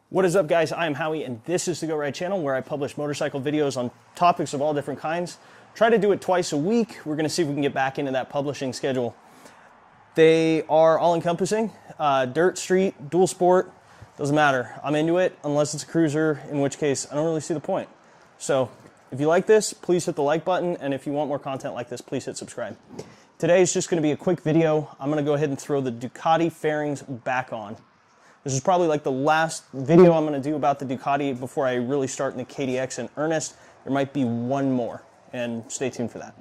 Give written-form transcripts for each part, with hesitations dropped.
What is up, guys? I am Howie, and this is the Go Ride channel where I publish motorcycle videos on topics of all different kinds. Try to do it twice a week. We're going to see if we can get back into that publishing schedule. They are all-encompassing. Dirt, street, dual sport, doesn't matter. I'm into it, unless it's a cruiser, in which case I don't really see the point. So if you like this, please hit the like button, and if you want more content like this, please hit subscribe. Today is just going to be a quick video. I'm going to go ahead and throw the Ducati fairings back on. This is probably like the last video I'm going to do about the Ducati before I really start in the KDX in earnest. There might be one more, and stay tuned for that.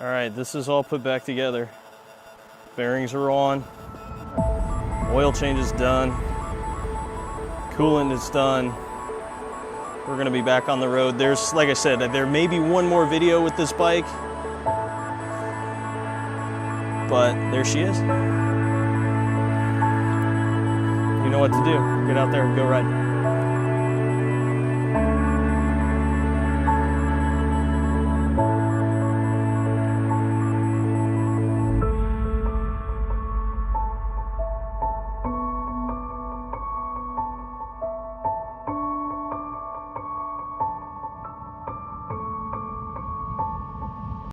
Alright, this is all put back together. Fairings are on. Oil change is done. Coolant is done. We're going to be back on the road. There's, like I said, there may be one more video with this bike. But there she is. You know what to do. Get out there and go ride.